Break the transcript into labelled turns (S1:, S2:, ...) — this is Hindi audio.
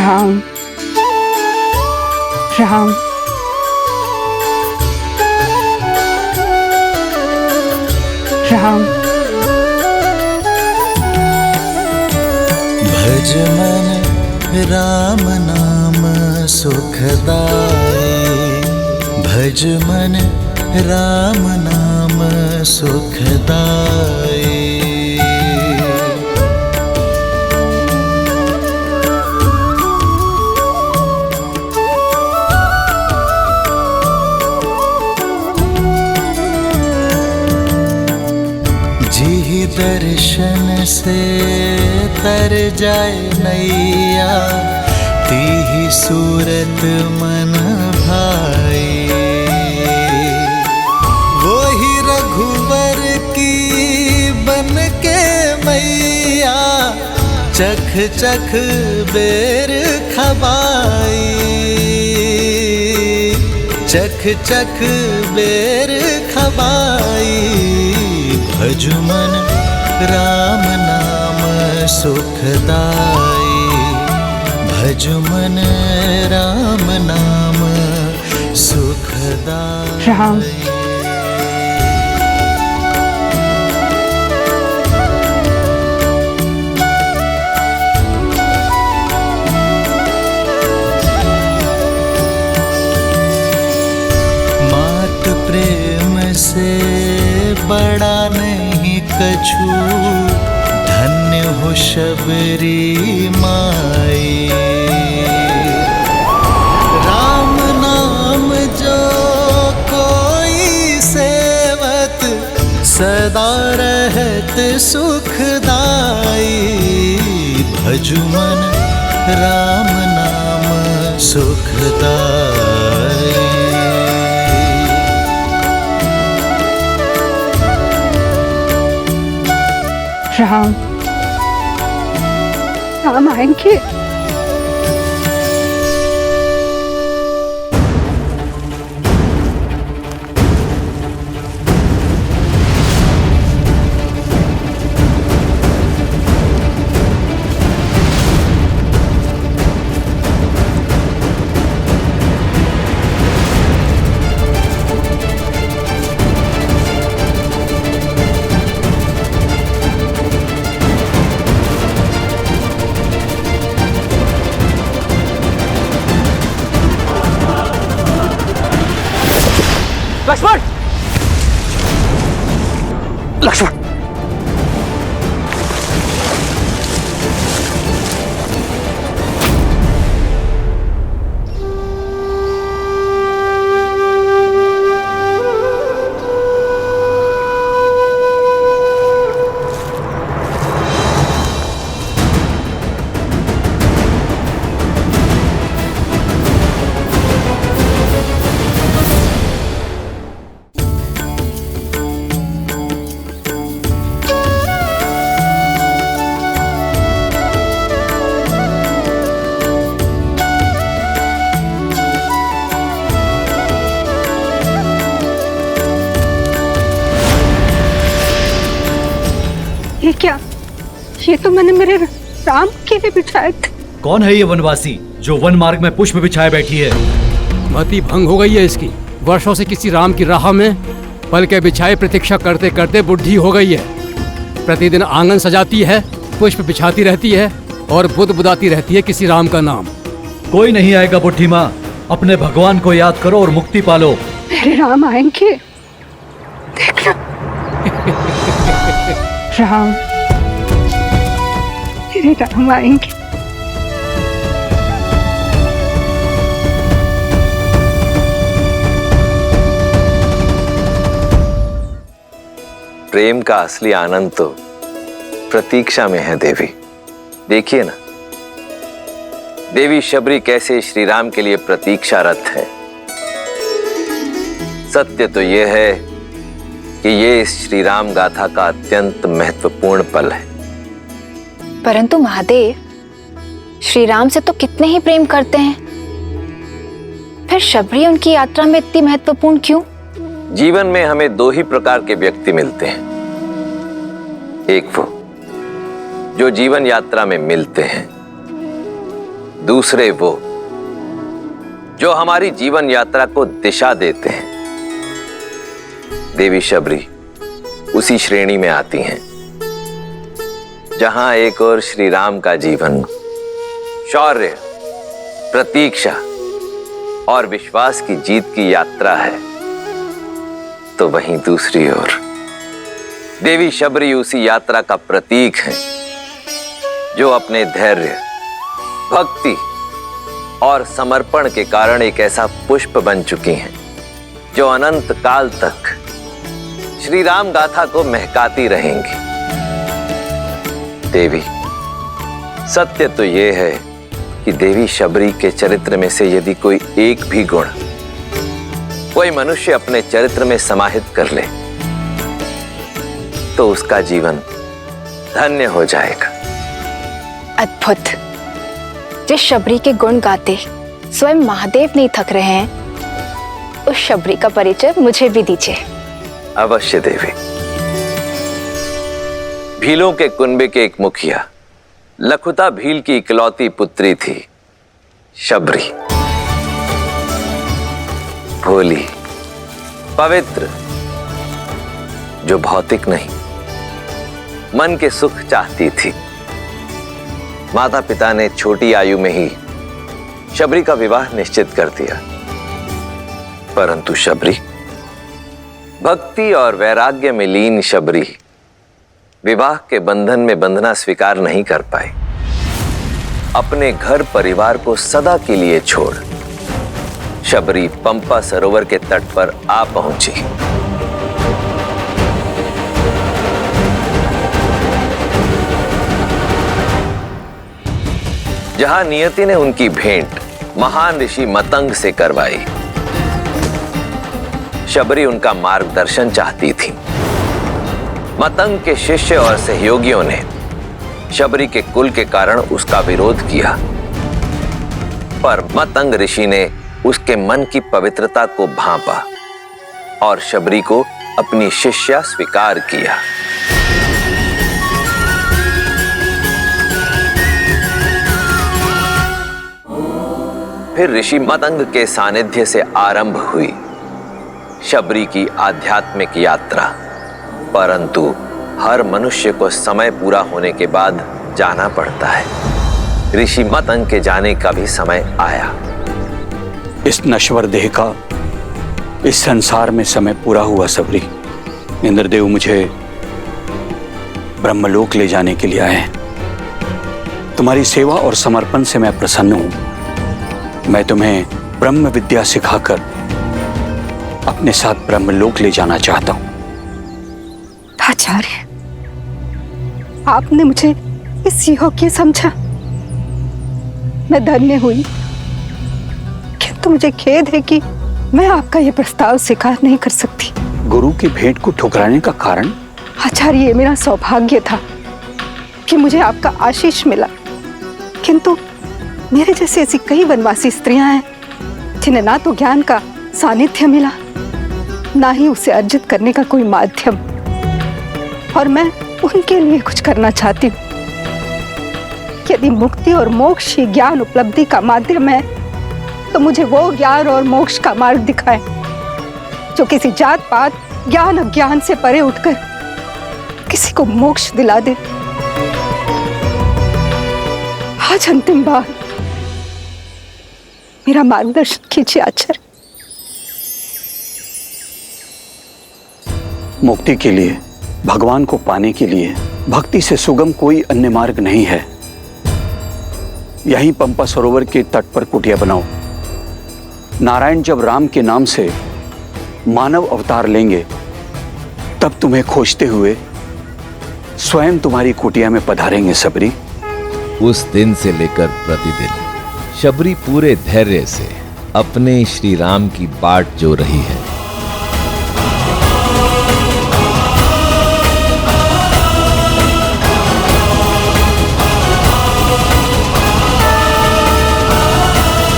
S1: राम राम राम।
S2: भज मन राम नाम सुखदाई, भज मन राम नाम सुखदाई। जी दर्शन से तर जाए नैया, तीही सूरत मन भाई। वो ही रघुवर की बन के मैया, चख चख बेर खबाई, चख चख बेर खबाई। भज मन राम नाम सुखदाई, भज मन राम नाम सुखदाई।
S1: राम
S2: मात प्रेम से बड़ा नहीं कछु, धन्य हो शबरी माई। राम नाम जो कोई सेवत, सदा रहत सुखदाई। भज मन राम नाम सुखदाई।
S1: राम राम आएंगे।
S3: लक्ष्मण! लक्ष्मण!
S1: ये क्या? ये तो मैंने मेरे राम के लिए बिछाए थे।
S3: कौन है ये वनवासी जो वन मार्ग में पुष्प बिछाए बैठी है?
S4: मति भंग हो गई है इसकी। वर्षों से किसी राम की राह में पल के बिछाए प्रतीक्षा करते करते बुढ़ी हो गई है। प्रतिदिन आंगन सजाती है, पुष्प बिछाती रहती है और बुद बुदाती रहती है किसी राम का नाम।
S3: कोई नहीं आएगा बुढ़ी माँ, अपने भगवान को याद करो और मुक्ति पालो।
S1: मेरे राम आएंगे, देखना। राम मेरे राम आएंगे।
S5: प्रेम का असली आनंद तो प्रतीक्षा में है देवी। देखिए ना, देवी शबरी कैसे श्री राम के लिए प्रतीक्षारत है। सत्य तो यह है कि ये इस श्री राम गाथा का अत्यंत महत्वपूर्ण पल है।
S6: परंतु महादेव, श्री राम से तो कितने ही प्रेम करते हैं, फिर शबरी उनकी यात्रा में इतनी महत्वपूर्ण क्यों?
S5: जीवन में हमें दो ही प्रकार के व्यक्ति मिलते हैं। एक वो जो जीवन यात्रा में मिलते हैं, दूसरे वो जो हमारी जीवन यात्रा को दिशा देते हैं। देवी शबरी उसी श्रेणी में आती हैं जहां एक और श्री राम का जीवन शौर्य, प्रतीक्षा और विश्वास की जीत की यात्रा है, तो वहीं दूसरी ओर देवी शबरी उसी यात्रा का प्रतीक है जो अपने धैर्य, भक्ति और समर्पण के कारण एक ऐसा पुष्प बन चुकी हैं जो अनंत काल तक श्री राम गाथा को महकाती रहेंगी। देवी, सत्य तो यह है कि देवी शबरी के चरित्र में से यदि कोई एक भी गुण कोई मनुष्य अपने चरित्र में समाहित कर ले तो उसका जीवन धन्य हो जाएगा।
S6: अद्भुत। जिस शबरी के गुण गाते स्वयं महादेव नहीं थक रहे हैं, उस शबरी का परिचय मुझे भी दीजिए।
S5: अवश्य देवी। भीलों के कुनबे के एक मुखिया लखुता भील की इकलौती पुत्री थी शबरी। भोली, पवित्र, जो भौतिक नहीं मन के सुख चाहती थी। माता पिता ने छोटी आयु में ही शबरी का विवाह निश्चित कर दिया, परंतु शबरी, भक्ति और वैराग्य में लीन शबरी विवाह के बंधन में बंधना स्वीकार नहीं कर पाई। अपने घर परिवार को सदा के लिए छोड़ शबरी पंपा सरोवर के तट पर आ पहुंची। जहां नियति ने उनकी भेंट महान ऋषि मतंग से करवाई। शबरी उनका मार्गदर्शन चाहती थी। मतंग के शिष्य और सहयोगियों ने शबरी के कुल के कारण उसका विरोध किया, पर मतंग ऋषि ने उसके मन की पवित्रता को भांपा और शबरी को अपनी शिष्या स्वीकार किया। फिर ऋषि मतंग के सानिध्य से आरंभ हुई शबरी की आध्यात्मिक यात्रा। परंतु हर मनुष्य को समय पूरा होने के बाद जाना पड़ता है। ऋषि मतंग के जाने का भी समय आया।
S7: इस नश्वर देह का इस संसार में समय पूरा हुआ शबरी। इंद्रदेव मुझे ब्रह्मलोक ले जाने के लिए आए हैं। तुम्हारी सेवा और समर्पण से मैं प्रसन्न हूं। मैं तुम्हें ब्रह्म विद्या सिखाकर अपने साथ ब्रह्मलोक ले जाना चाहता हूं।
S1: आचार्य, आपने मुझे इस योग्य समझा। मैं धन्य हुई, किंतु मुझे खेद है कि मैं आपका यह प्रस्ताव स्वीकार नहीं कर सकती।
S7: गुरु की भेंट को ठुकराने का कारण?
S1: आचार्य, ये मेरा सौभाग्य था कि मुझे आपका आशीष मिला, किंतु मेरे जैसी ऐसी कई वनवासी स्त्रियां हैं जिन्हें ना तो ज्ञान का सानिध्य मिला, ना ही उसे अर्जित करने का कोई माध्यम, और मैं उनके लिए कुछ करना चाहती हूँ। यदि मुक्ति और मोक्ष ही ज्ञान उपलब्धि का माध्यम है, तो मुझे वो ज्ञान और मोक्ष का मार्ग दिखाए जो किसी जात पात, ज्ञान अज्ञान से परे उठकर किसी को मोक्ष दिला दे। आज अंतिम बार मेरा मार्गदर्शन कीजिए आचार्य।
S7: मुक्ति के लिए, भगवान को पाने के लिए भक्ति से सुगम कोई अन्य मार्ग नहीं है। यहीं पंपा सरोवर के तट पर कुटिया बनाओ। नारायण जब राम के नाम से मानव अवतार लेंगे, तब तुम्हें खोजते हुए स्वयं तुम्हारी कुटिया में पधारेंगे शबरी।
S8: उस दिन से लेकर प्रतिदिन शबरी पूरे धैर्य से अपने श्री राम की बाट जो रही है।